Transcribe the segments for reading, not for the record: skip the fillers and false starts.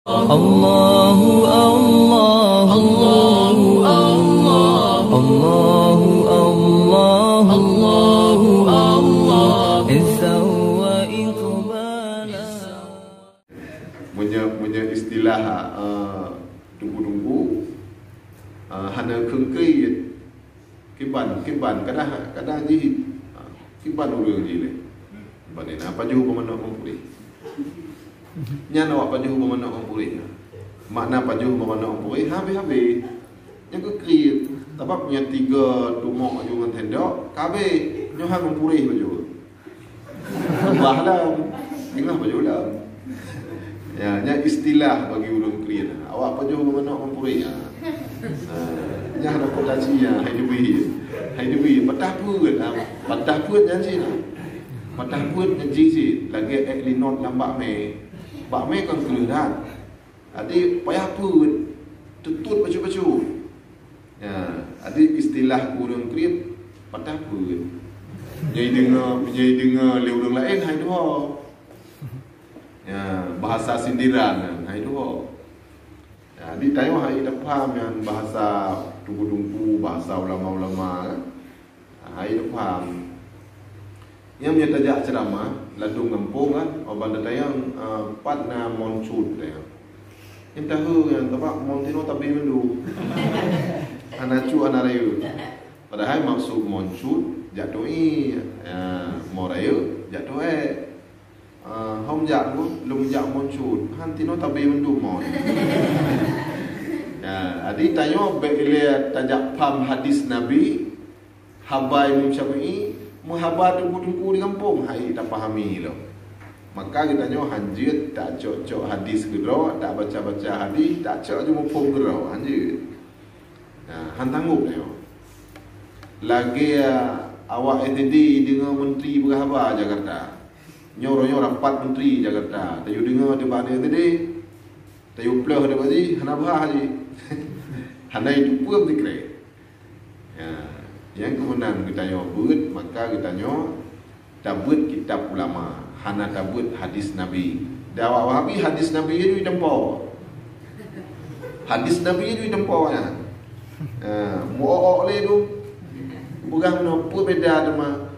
الله الله الله الله الله الله الله الله عزا وإقبالا. Punya istilah tunggu-tunggu hana kengkrit kiban kadang ji kiban urang ji le banen apa ju pemana puri nyana apa ju pemana puri makna apa ju pemana puri habis yang kekrit sebab punya 3 tumok ju ngan tendok kabe nyo ha puri baju bahlah tengah baju lah ya nya istilah bagi urang krit awak apa ju pemana puri nya ada potensi ya hai dewi patah put yang sini patah put yang sini lagi eklinot lambak me kan keluhan adi payah put tutut bacu ya adi istilah urang krip patah put jadi dengar le urang lain hai doa ya bahasa sindiran hai doa ya di tayo hai dak faham yang bahasa tunggu-tunggu bahasa ulama-ulama hai dak faham yang punya tajak ceramah ladung kampung kan banda tayang patna monsud tayang yang tahu yang tapak montino tapi mendu anacu anarayu padahal maksud monsud jatuhi morayu jatuh hom jak lung jak monsud hantino tapi mendu mon ya adi tanyo beile tajak paham hadis nabi habai Imam Syafi'i muhabat tunggu-tunggu di kampung hai tak pahami lo maka kita nyo hanjit tak cocok hadis gedro tak baca-baca hadis tak cocok cuma pom gedro hanjit nah hantangup yo lagi awak entiti dengan menteri berkhabar Jakarta nyoro rapat menteri Jakarta tayu dengar debat entiti tayu plah debat ji hanabah haji hanai tu pun dikre ya yang kemudian kita nyobut maka kita tabut kitab ulama hana tabut hadis nabi dakwah wahabi hadis nabi itu tempo hadis nabi itu tempo ya mu'o le tu bukan no pu beda sama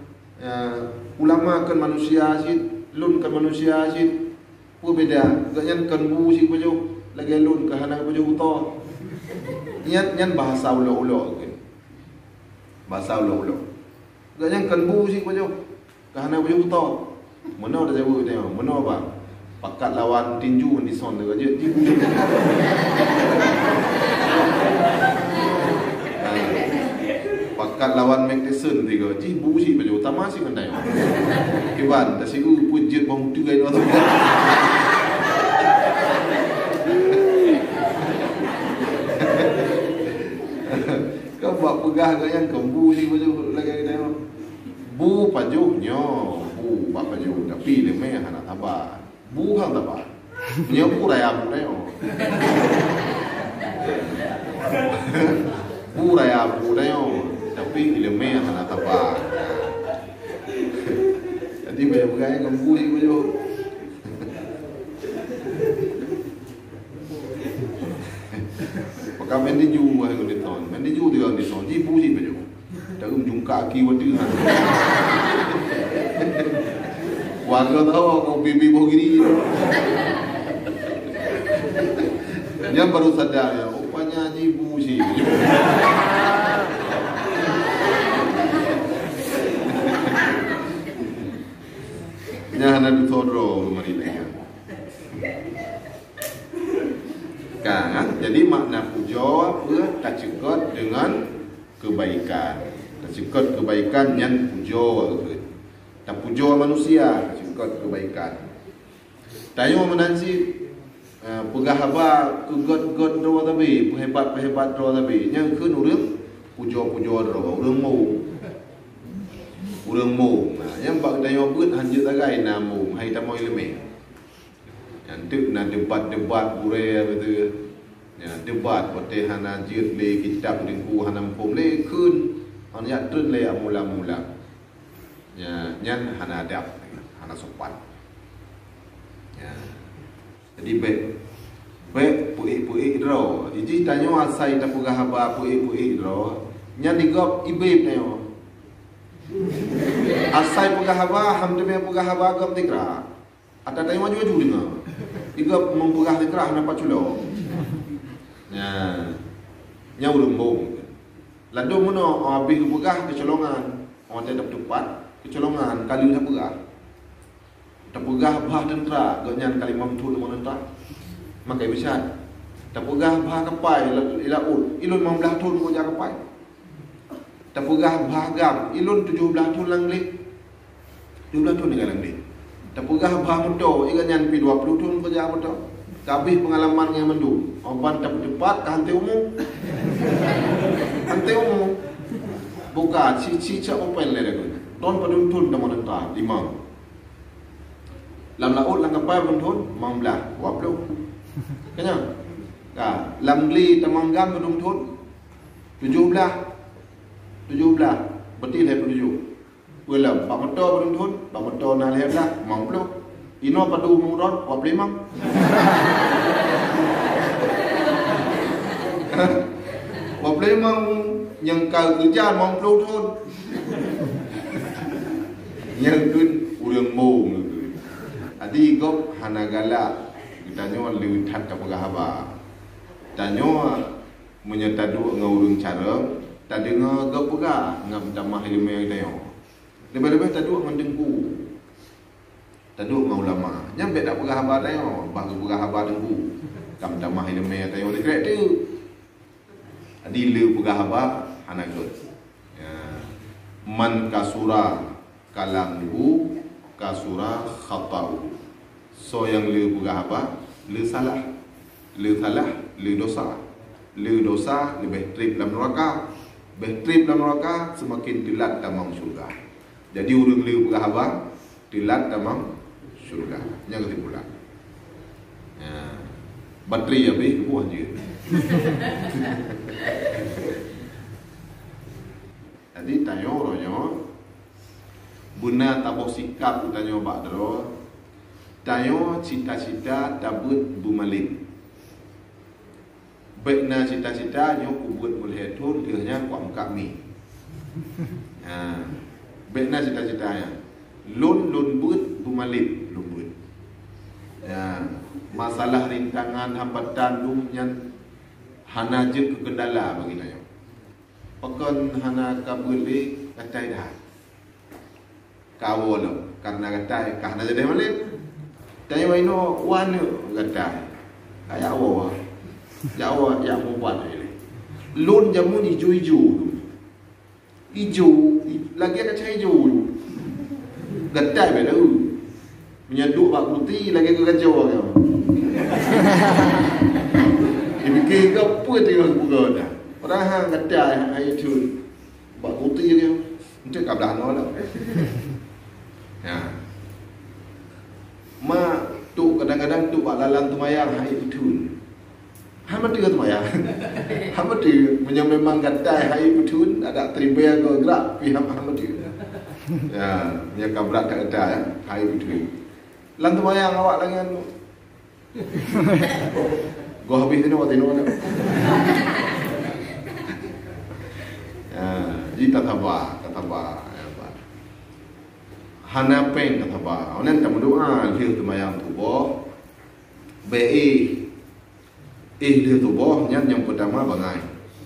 ulama kan manusia sid lun kan manusia sid pu beda ganyan kan bu si bojo lagi lun ke hana bojo uto nyan bahasa ulo-ulo bahasa ulo-ulo ganyan kan bu si bojo kahana bojo uto mana dah jawab dia mana apa pakat lawan tinju di son dia je tinju pakat lawan Mike Tyson dia ji bu si bojo utama si kan dia kiban tak si pujit bang tu gay tu kau buat pegah yang kembu ni baju lagi kita bu pajunya bu bapa paju tapi le me hana taba bu hang taba nyo bu raya bu neo bu raya bu neo tapi le me hana taba jadi me pegah yang kembu ni baju Kami ni ju hai ko diton men ni ju dia di son ji bu ji baju ta jung kaki wadi han warga tahu kau bibi begini yang baru sadar ya rupanya ji bu ji nya hana du todro mari lagi kan jadi makna puja tak cekot dengan kebaikan tak cekot kebaikan yang puja tak puja manusia tak cekot kebaikan tayo menansi pegahaba kegot-got do tapi hebat-hebat do tapi yang keun urang puja-puja do urang mau nah yang bak tayo beut hanjut agai namu hai tamoy leme nanti na debat bure betul ya debat pote hana jir le kitab dingku hanam pom le kun han ya trun le mula-mula ya nyan hana adab hana sopan ya jadi baik Baik puik ro. Iji tanyo asai ta pugah haba puik ro. Nya digop ibe tanyo. Asai pugah haba ham de pugah haba gop tikra. Ata tanyo maju dengar. Digop mempugah tikra napa culo. Nya urung bong. Lalu mono habis pugah kecolongan. Orang tak tepat kecolongan kali dah pugah. Tapugah bah tentera gonyan kali mamtu mon tentera. Makai besar. Tapugah bah kapai ilaut ilun 15 tahun ko ja kapai. Tapugah bah gam ilun 17 tahun langlik. 17 tahun dengan langlik. Tapugah bah moto iganyan pi 20 tahun ko ja moto. Kabih pengalaman yang mendu. Oban tepat ke hantai umum. Hantai umum. Buka cici open le degun. Ton padun tun tamon tentera 5. Lam laut lang kapai pun 15 20 kanya lam li tamang gam pun 17 betul hai 7 wala pak motor pun pak motor na le lah 50 ino padu murot 25 25 yang kau kerja 50 tahun yang tu urang mong adi gop hanagala tanyo liu that ka pagahaba tanyo menyatadu ngaurung cara tadi ngagap pega ngam tamah ilmu tayo lebih-lebih tadu ngandengku tadu ngulama nyambe dak pagahaba tayo bah pagahaba dengku kam tamah ilmu tayo dekrek tu adi liu pagahaba hanagot man kasura kalamhu kasura khata'u. So yang le pugah apa? Le salah. Le dosa. Le dosa lebih trip dalam neraka. Lebih trip dalam neraka semakin dilat tamam syurga. Jadi urang le pugah apa? Dilat tamam syurga. Nya kata pula. Bateri habis buah je. Jadi tayo ronyo Buna tabuh sikap utanyo bakdro tayo cita-cita tabut bumalin baikna cita-cita nyo kubut mulhetun dihnya kuam kami baikna cita-citanya lun but bumalin lun but masalah rintangan hambatan lumnya hana je kendala bagi tayo pakon hana kabuli katai dah kawolo karena katai karena jadi malin tayo ino wan katai kaya awo jawa yang membuat ini lun jamu ijo lagi katai ijo katai beda menyaduk bak putih lagi ke kacau kan dipikir apa dia bukan orang hang katai ai tu bak putih dia untuk kablah no lah ma tu kadang-kadang tu pak lalang tumayang hai betun. Hama tu tumayang. Hama tu memang gatai hai betun ada terima ke gerak pi hama tu. Nya kabrak tak ada hai betun. Lang tumayang awak langan. Go habis ni waktu ni. Ji tataba. Hana pen kata ba onen tamu doa liu tumayang tubo liu tubo yang pertama bangai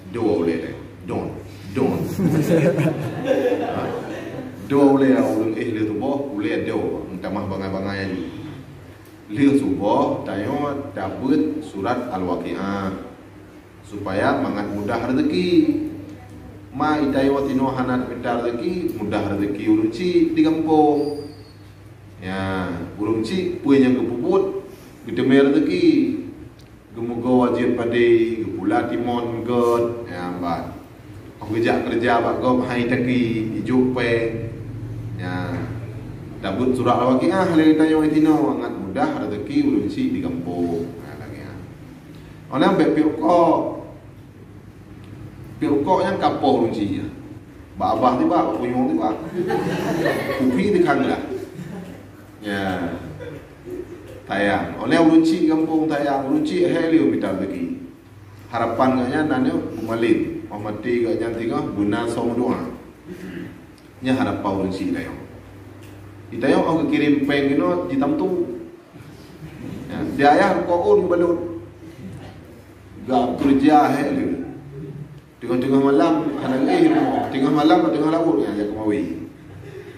do le don do le ulung liu tubo ule do tamah bangai ayu liu tubo tayo dabut surat al-waqiah supaya mangat mudah rezeki ma itayo tino hanat pintar rezeki mudah rezeki urunci di kampung urunci punya yang kepuput gedeme rezeki gemugo wajib pade gepula timon god bat kerja bak gom hai taki ijuk pe dabut surah al-waqiah le itayo tino angat mudah rezeki urunci di kampung lagi ona be Pirukok yang kapor runci ya. Babah ni ba, puyung ni ba. Kupi di kang lah. Ya. tayang. Oleh uruci kampung tayang, uruci helium kita bagi. Harapan katnya nanya kumalin. Mati katnya tengah guna som doa. Nya harapan uruci tayang. Itayang aku kirim peng ino hitam tu. Ya, dia ayah koon balut. Gak kerja helium. Tengah-tengah malam anak ilmu, tengah malam tengah laut ya kemawi.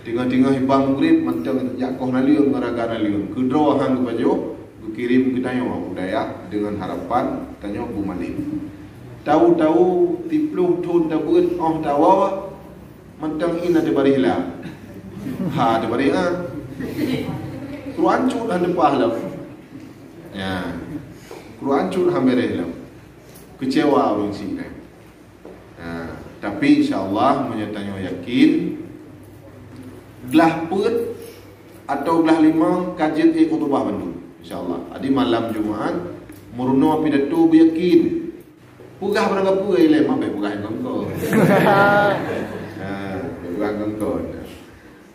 Tengah-tengah ibang grip mantang yakoh naliung ngaraga naliung. Kedua hang kebajo, ku kirim kita yang budaya dengan harapan tanya ku malin. Tahu-tahu tipluh tun tabun oh tawa mantang ina de barila. Ha de barila. Quran cut hande pahlam. Ya. Quran cut hamere lam. Kecewa orang sini. Tapi insyaAllah menyatanya yakin gelah put atau gelah lima kajian khutbah Bandung insyaAllah. Adi malam Jumaat meruno pidato beryakin pugah berangkat pugah ile mabe pugah engkau pugah engkau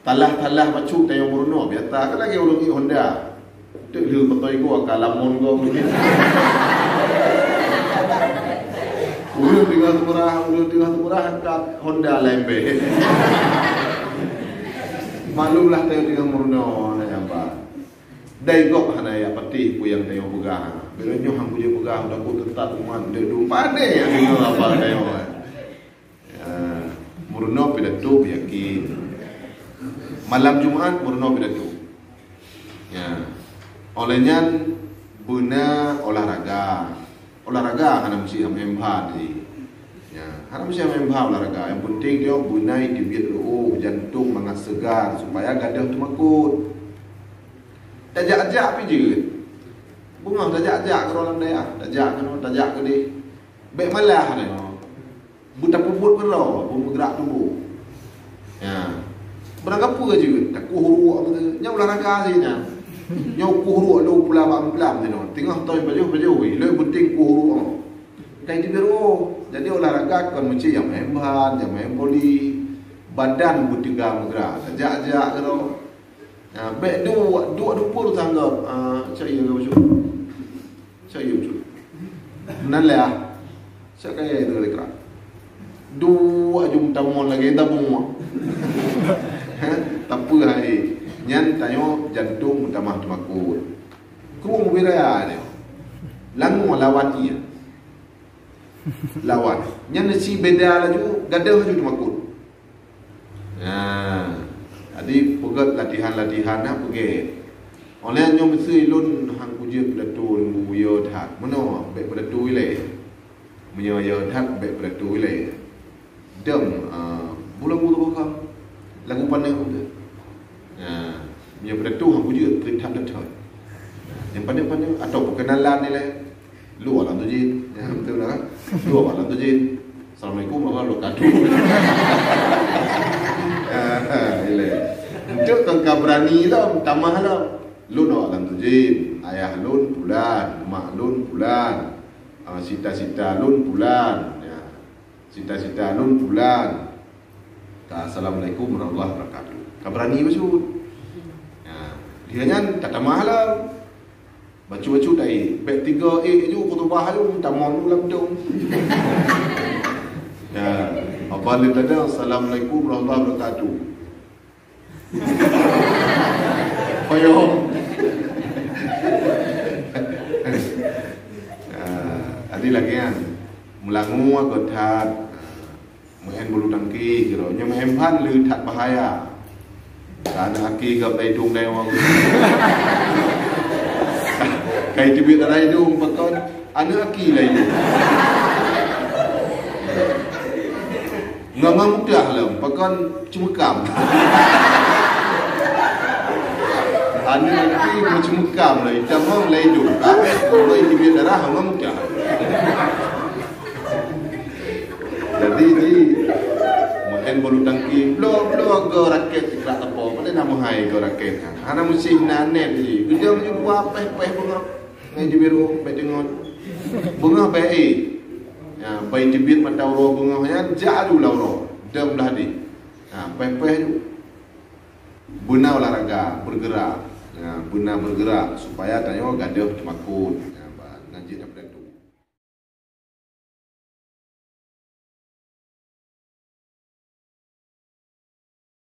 talah bacu tayo meruno biata kan lagi urung Honda tu lu patoi ko akalamon ko Ulu tengah murah kat Honda lembe. Maklumlah tayo tengah murno na apa. Dai gok hana ya pati ku yang tayo pugah. Bila nyo hang punya pugah dah ku tetap man de du pade ya tengok apa tayo. Murno pidato yakin. Malam Jumaat murno pidato. Ya. Olehnya buna olahraga. Olahraga hana mesti memha di. Ya, hana mesti memha olahraga. Yang penting dia bunai dibit jantung mangat segar supaya gadah tu makut. Tajak-ajak pi je. Bunga tajak-ajak ke orang dia. Tajak ke dia. Baik malah ni. Buta puput berau, pun bergerak tubuh. Ya. Berangkat apa je? Tak kuhuru apa tu. Nya olahraga saja. Nyau kuhuru lu pula pelan tu. Tengah tahu baju we. Lu penting kuhuru. Kai di biru. Jadi olahraga kan mesti yang main bahan, yang main boli. Badan bertegang bergerak. Tajak-ajak ke tu. Baik dua puluh tanggap. Saya ke baju. Saya baju. Nalah. Saya kaya itu dekat. Dua jum tamon lagi tabung. Tapi hai nyan tanyo jantung utamah tumakut. Ku mubiraya ni. Langu lawan ia. Lawan. Nyan si beda laju gadah laju tumakut. Adi pegat latihan nak pergi. Oleh nyo mesti lun hang kujib pedatu lembu yo that. Meno baik pedatu ile. Menyo yo that baik pedatu ile. Dem bulan tu bakal lagu pandai tu. Yang pedatu hang kujib terhad. Yang pandai atau perkenalan ni le. Lu alam tu jin. Betul lah. Lu alam tu jin. Assalamualaikum warahmatullahi wabarakatuh. Ile. Untuk tengkap berani lah, tamah lah. Lun alam tu jin. Ayah lun bulan, mak lun bulan. Sita-sita lun bulan. Sita-sita lun bulan. Assalamualaikum warahmatullahi wabarakatuh. Kabrani maksud. Dia nyan tak tamah lah. Baca-baca dai. Baik 3 je khutbah tu tamon ulang tu. Ya, apabila tadi assalamualaikum warahmatullahi wabarakatuh. Payung. Adi lagi kan melangu aku that main bulu tangki kira nya main pan lư that bahaya. Karena aki gap dai dung dai wang. Kai tibit dai dung pakon anu aki lai. Ngomong dah lah, pakon cumekam. Anu aki cumekam lah, jamong lai dung. Tapi kalau tibit darah ngomong dah. Jadi main bulu tangki, blok go raket tikrak tepo, mana nama hai go raket. Ana musim nanet je. Dia punya buah peh bunga. Ngai di biru baik tengok. Bunga baik. Ya, baik tibit mata ro bunga nya jadu lauro. Dem dah di. Peh tu. Guna olahraga, bergerak. benar bergerak supaya tanya gaduh temakun.